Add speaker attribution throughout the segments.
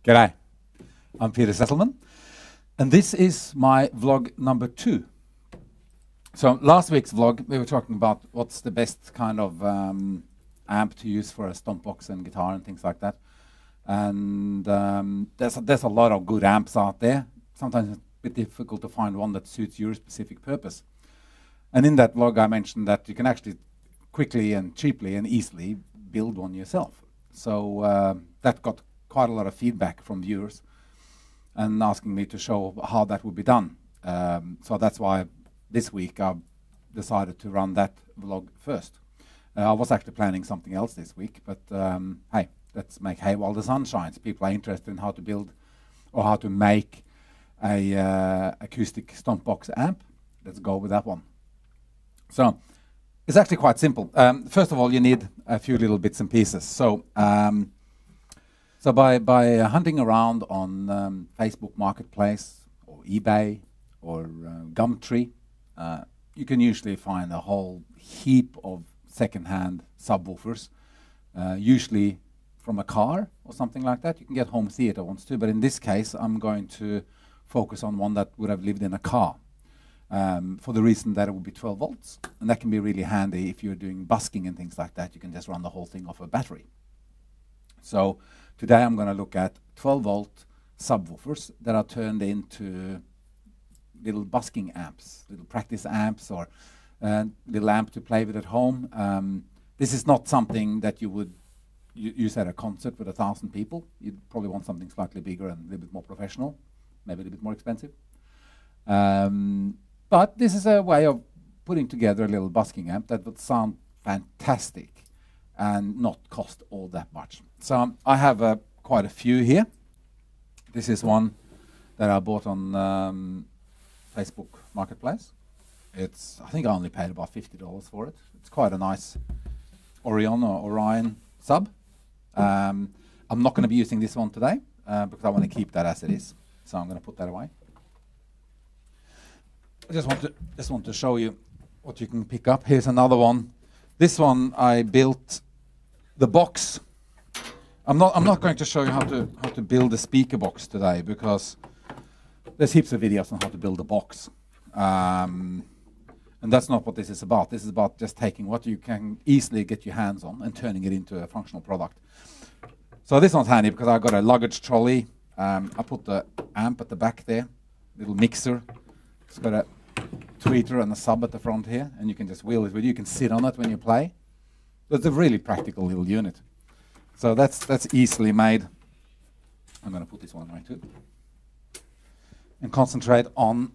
Speaker 1: G'day, I'm Peter Settleman, and this is my vlog number 2. So last week's vlog, we were talking about what's the best kind of amp to use for a stomp box and guitar and things like that. And there's a lot of good amps out there. Sometimes it's a bit difficult to find one that suits your specific purpose. And in that vlog, I mentioned that you can actually quickly and cheaply and easily build one yourself. So that got quite a lot of feedback from viewers and asking me to show how that would be done. So that's why this week I've decided to run that vlog first. I was actually planning something else this week, but hey, let's make hay while the sun shines. People are interested in how to build or how to make a acoustic stomp box amp. Let's go with that one. So it's actually quite simple. First of all, you need a few little bits and pieces. So by hunting around on Facebook Marketplace or eBay or Gumtree, you can usually find a whole heap of second-hand subwoofers, usually from a car or something like that. You can get home theater ones too, but in this case, I'm going to focus on one that would have lived in a car. For the reason that it would be 12 volts, and that can be really handy if you're doing busking and things like that. You can just run the whole thing off a battery. So today I'm going to look at 12 volt subwoofers that are turned into little busking amps, little practice amps, or little amp to play with at home. This is not something that you would use at a concert with 1,000 people. You'd probably want something slightly bigger and a little bit more professional, maybe a little bit more expensive. But this is a way of putting together a little busking amp that would sound fantastic and not cost all that much. So I have quite a few here. This is one that I bought on Facebook Marketplace. I think I only paid about $50 for it. It's quite a nice Orion sub. I'm not going to be using this one today because I want to keep that as it is. So I'm going to put that away. I just want to show you what you can pick up. Here's another one. This one I built the box. I'm not going to show you how to build a speaker box today because there's heaps of videos on how to build a box. And that's not what this is about. This is about just taking what you can easily get your hands on and turning it into a functional product. So this one's handy because I got a luggage trolley. I put the amp at the back there, little mixer. It's got a tweeter and a sub at the front here, and you can just wheel it with you. You can sit on it when you play. It's a really practical little unit. So that's easily made. I'm going to put this one away too. And concentrate on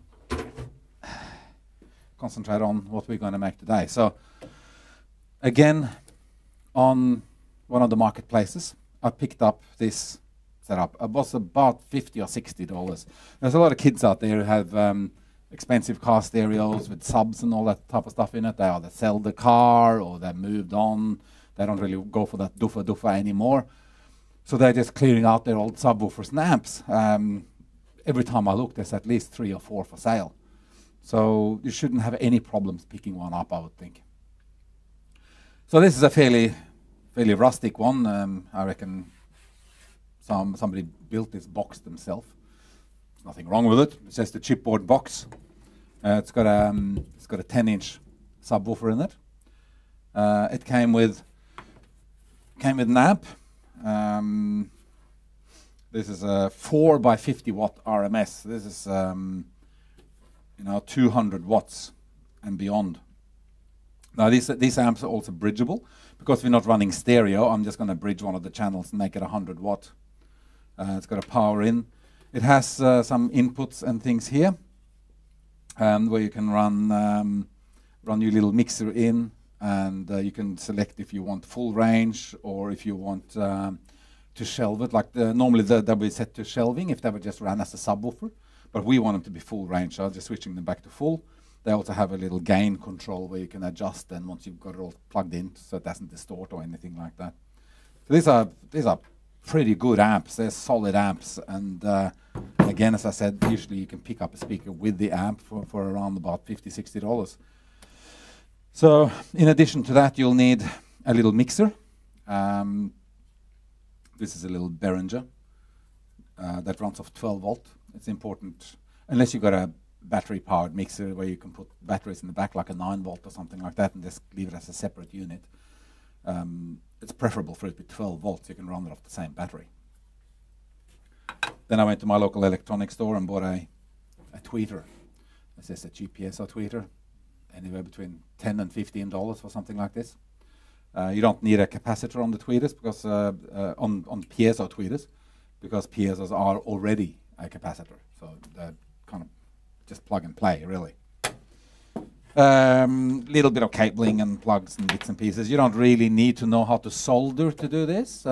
Speaker 1: what we're going to make today. So again, on one of the marketplaces, I picked up this setup. It was about $50 or $60. There's a lot of kids out there who have expensive car stereos with subs and all that type of stuff in it. They either sell the car or they moved on. They don't really go for that doofa anymore. So they're just clearing out their old subwoofers and amps. Every time I look, there's at least 3 or 4 for sale. So you shouldn't have any problems picking one up, I would think. So this is a fairly rustic one. I reckon somebody built this box themselves. There's nothing wrong with it. It's just a chipboard box. It's got a 10-inch subwoofer in it. It came with an amp. This is a 4 by 50 watt RMS. This is 200 watts and beyond. Now these amps are also bridgeable because we're not running stereo. I'm just going to bridge one of the channels and make it 100 watt. It's got a power in. It has some inputs and things here where you can run your little mixer in, and you can select if you want full range or if you want to shelve it. Like normally they'll be set to shelving if they would just run as a subwoofer, but we want them to be full range, so I'm just switching them back to full. They also have a little gain control where you can adjust then once you've got it all plugged in so it doesn't distort or anything like that. So these are pretty good amps. They're solid amps, and again, as I said, usually you can pick up a speaker with the amp for around about $50, $60. So in addition to that, you'll need a little mixer. This is a little Behringer. that runs off 12 volt. It's important, unless you've got a battery-powered mixer where you can put batteries in the back, like a 9 volt or something like that, and just leave it as a separate unit. It's preferable for it to be 12 volts. You can run it off the same battery. Then I went to my local electronics store and bought a tweeter. This is a cheap piezo tweeter, anywhere between $10 and $15 for something like this. You don't need a capacitor on the tweeters, because on piezo tweeters, because piezos are already a capacitor. So they're kind of just plug and play, really. Little bit of cabling and plugs and bits and pieces. You don't really need to know how to solder to do this.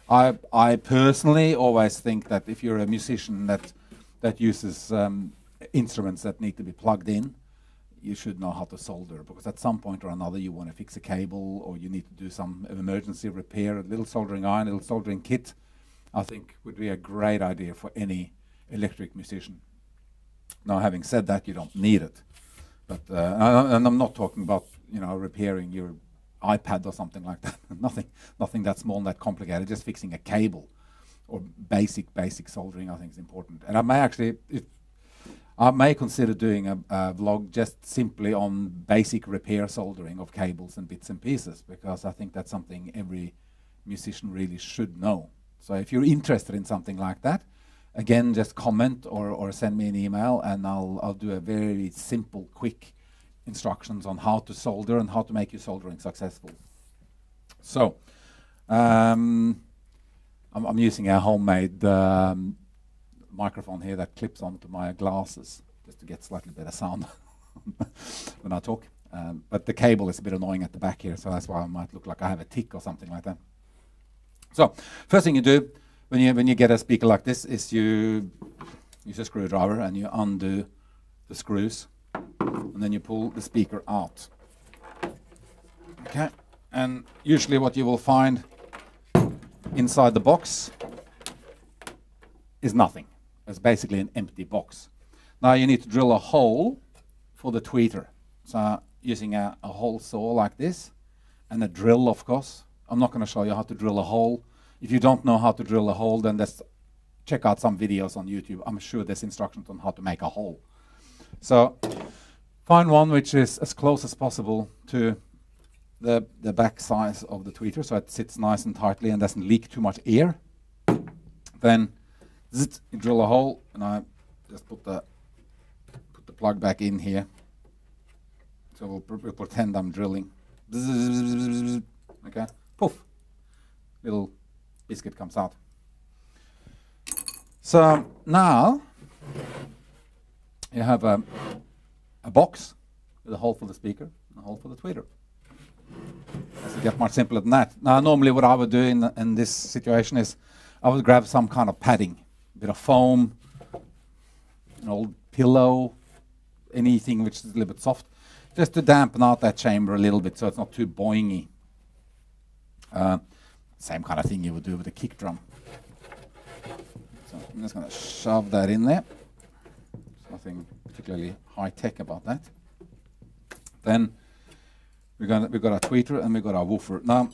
Speaker 1: I personally always think that if you're a musician that uses instruments that need to be plugged in, you should know how to solder, because at some point or another you want to fix a cable, or you need to do some emergency repair. A little soldering iron, a little soldering kit, I think would be a great idea for any electric musician. Now, having said that, you don't need it. But and I'm not talking about, you know, repairing your iPad or something like that. nothing that small and that complicated. Just fixing a cable or basic soldering, I think, is important. And I may actually, I may consider doing a vlog just simply on basic repair soldering of cables and bits and pieces, because I think that's something every musician really should know. So if you're interested in something like that, again, just comment or send me an email, and I'll do a very simple, quick instructions on how to solder and how to make your soldering successful. So I'm using a homemade microphone here that clips onto my glasses just to get slightly better sound when I talk. But the cable is a bit annoying at the back here, so that's why I might look like I have a tick or something like that. So first thing you do when you get a speaker like this is you use a screwdriver and you undo the screws, and then you pull the speaker out. Okay, and usually what you will find inside the box is nothing. It's basically an empty box. Now you need to drill a hole for the tweeter. So using a hole saw like this, and a drill, of course. I'm not going to show you how to drill a hole. If you don't know how to drill a hole, then just check out some videos on YouTube. I'm sure there's instructions on how to make a hole. So find one which is as close as possible to the back size of the tweeter, so it sits nice and tightly and doesn't leak too much air. Then you drill a hole, and I just put the plug back in here. So we'll pretend I'm drilling. Okay, poof, little biscuit comes out. So now you have a box with a hole for the speaker and a hole for the tweeter. Doesn't get much simpler than that. Now, normally what I would do in this situation is I would grab some kind of padding, a bit of foam, an old pillow, anything which is a little bit soft, just to dampen out that chamber a little bit so it's not too boingy. Same kind of thing you would do with a kick drum. So I'm just going to shove that in there. There's nothing particularly high-tech about that. Then we've got our tweeter and we've got our woofer. Now,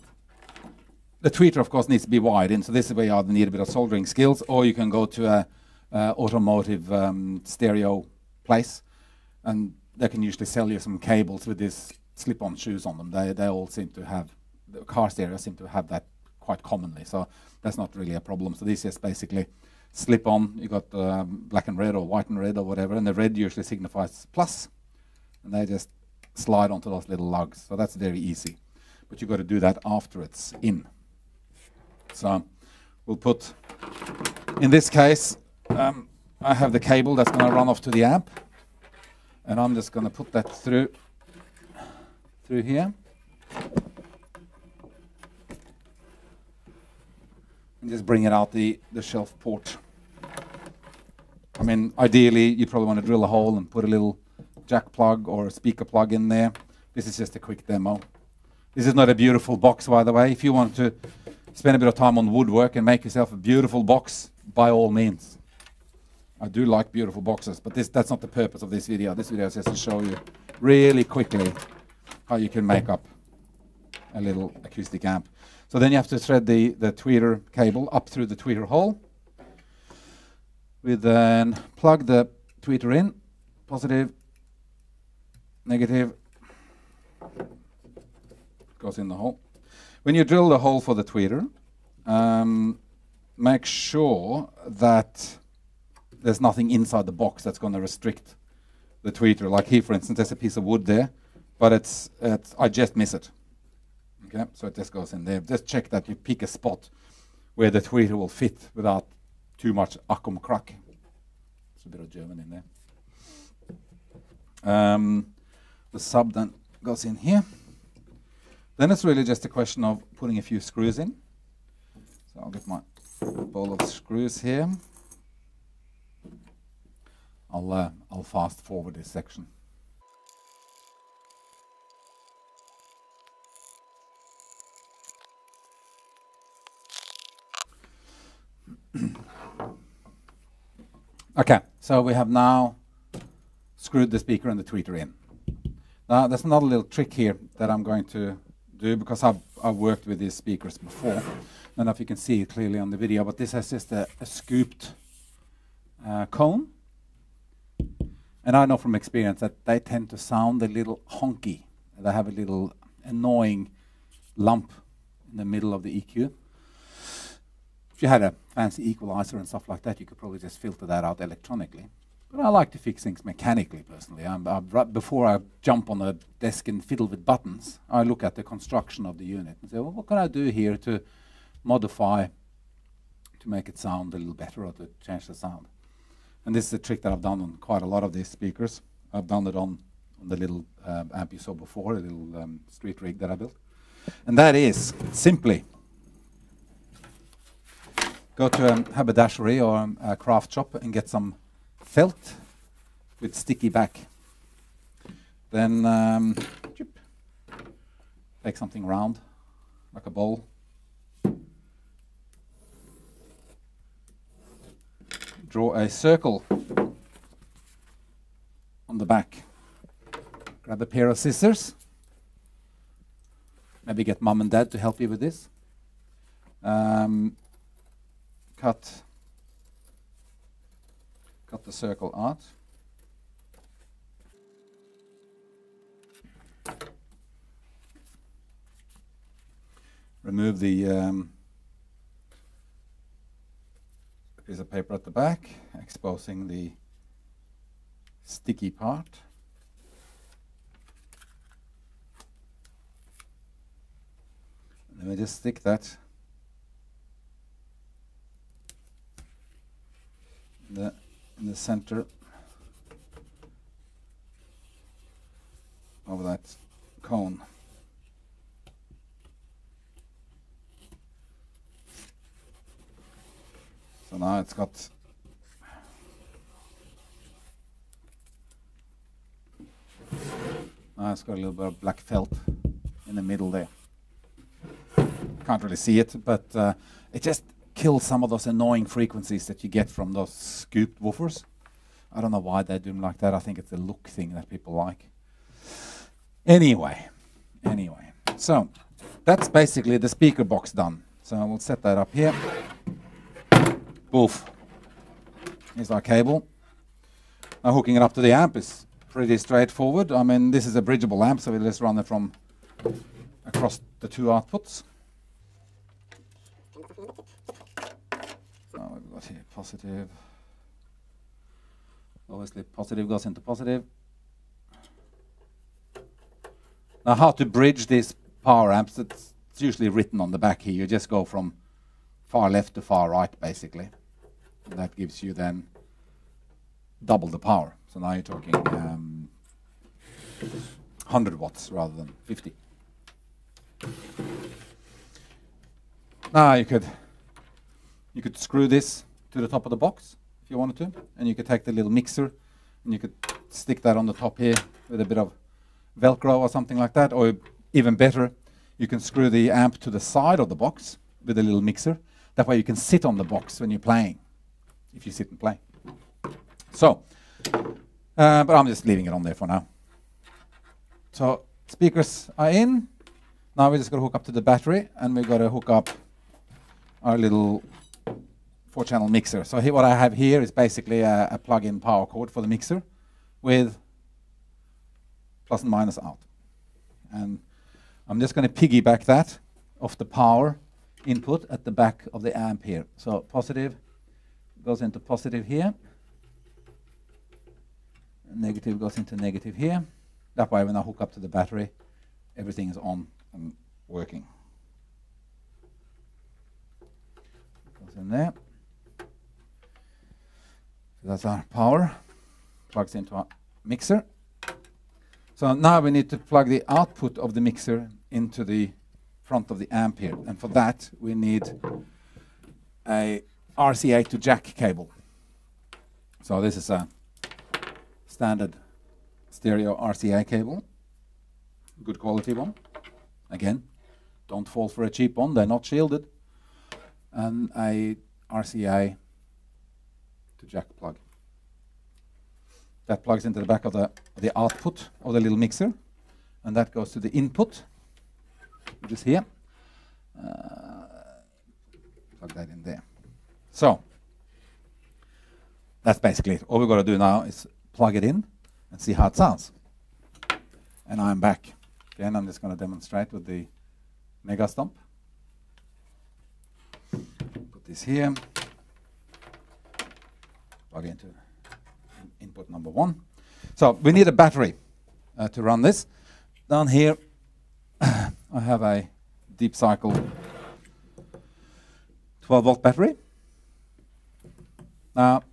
Speaker 1: the tweeter, of course, needs to be wired in, so this is where you either need a bit of soldering skills, or you can go to a automotive stereo place, and they can usually sell you some cables with these slip-on shoes on them. They all seem to have, the car stereos seem to have that quite commonly, so that's not really a problem. So this is basically slip on. You got black and red or white and red or whatever, and the red usually signifies plus, and they just slide onto those little lugs. So that's very easy, but you've got to do that after it's in. So we'll put, in this case, I have the cable that's going to run off to the amp, and I'm just going to put that through here. And just bring it out the shelf port. I mean, ideally, you probably want to drill a hole and put a little jack plug or a speaker plug in there. This is just a quick demo. This is not a beautiful box, by the way. If you want to spend a bit of time on woodwork and make yourself a beautiful box, by all means. I do like beautiful boxes, but that's not the purpose of this video. This video is just to show you really quickly how you can make up a little acoustic amp. So then you have to thread the tweeter cable up through the tweeter hole. We then plug the tweeter in, positive, negative, goes in the hole. When you drill the hole for the tweeter, make sure that there's nothing inside the box that's going to restrict the tweeter. Like here, for instance, there's a piece of wood there, but I just miss it. Okay, so it just goes in there. Just check that you pick a spot where the tweeter will fit without too much akkumkrack. There's a bit of German in there. The sub then goes in here. Then it's really just a question of putting a few screws in. So I'll get my bowl of screws here. I'll fast forward this section. Okay, so we have now screwed the speaker and the tweeter in. Now there's another little trick here that I'm going to do, because I've worked with these speakers before. I don't know if you can see it clearly on the video, but this has just a scooped cone. And I know from experience that they tend to sound a little honky. They have a little annoying lump in the middle of the EQ. If you had a fancy equalizer and stuff like that, you could probably just filter that out electronically. But I like to fix things mechanically, personally. Before I jump on the desk and fiddle with buttons, I look at the construction of the unit and say, well, what can I do here to modify, to make it sound a little better, or to change the sound? And this is a trick that I've done on quite a lot of these speakers. I've done it on the little amp you saw before, a little street rig that I built. And that is simply go to a haberdashery or a craft shop and get some felt with sticky back. Then take something round, like a bowl. Draw a circle on the back. Grab a pair of scissors. Maybe get mom and dad to help you with this. Cut the circle out. Remove the piece of paper at the back, exposing the sticky part. And then we just stick that in the center of that cone. So now it's got a little bit of black felt in the middle there. Can't really see it, but it just kills some of those annoying frequencies that you get from those scooped woofers. I don't know why they do them like that. I think it's a look thing that people like. Anyway, so that's basically the speaker box done. So we'll set that up here. Boof. Here's our cable. Now hooking it up to the amp is pretty straightforward. I mean, this is a bridgeable amp, so we'll just run it from across the two outputs. So we've got here positive. Obviously positive goes into positive. Now how to bridge these power amps, it's usually written on the back here. You just go from far left to far right, basically. And that gives you then double the power. So now you're talking 100 watts rather than 50. Now you could screw this to the top of the box if you wanted to, and you could take the little mixer and you could stick that on the top here with a bit of Velcro or something like that, or even better, you can screw the amp to the side of the box with a little mixer. That way you can sit on the box when you're playing, if you sit and play. So, but I'm just leaving it on there for now. So speakers are in. Now we just got to hook up to the battery, and we got to hook up our little 4-channel mixer. So here, what I have here is basically a plug-in power cord for the mixer with plus and minus out. And I'm just going to piggyback that off the power input at the back of the amp here. So positive goes into positive here. Negative goes into negative here. That way when I hook up to the battery, everything is on and working. Goes in there. So that's our power. Plugs into our mixer. So now we need to plug the output of the mixer into the front of the amp here. And for that, we need a RCA to jack cable. So this is a standard stereo RCA cable. Good quality one. Again, don't fall for a cheap one. They're not shielded. And a RCA to jack plug. That plugs into the back of the output of the little mixer, and that goes to the input, which is here. Plug that in there. So that's basically it. All we've got to do now is plug it in and see how it sounds. And I'm back. Again, I'm just going to demonstrate with the Mega Stomp. Put this here. Plug into input number 1. So we need a battery to run this. Down here I have a deep cycle 12-volt battery. Now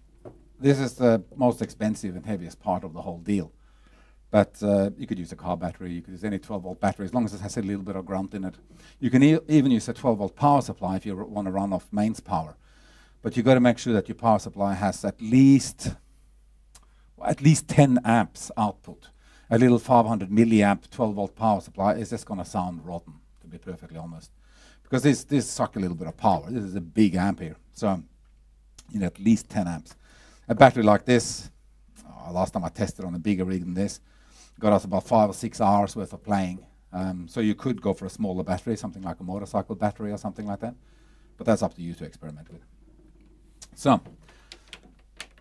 Speaker 1: this is the most expensive and heaviest part of the whole deal. But you could use a car battery, you could use any 12-volt battery as long as it has a little bit of grunt in it. You can even use a 12-volt power supply if you want to run off mains power. But you've got to make sure that your power supply has at least 10 amps output. A little 500 milliamp 12-volt power supply is just going to sound rotten, to be perfectly honest. Because this suck a little bit of power. This is a big amp here. So you need at least 10 amps. A battery like this, last time I tested on a bigger rig than this, got us about 5 or 6 hours worth of playing. So you could go for a smaller battery, something like a motorcycle battery or something like that. But that's up to you to experiment with. So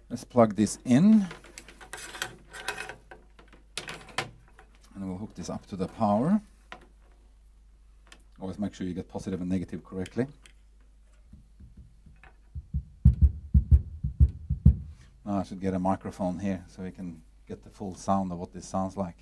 Speaker 1: let's plug this in. And we'll hook this up to the power. Always make sure you get positive and negative correctly. Now I should get a microphone here so we can get the full sound of what this sounds like.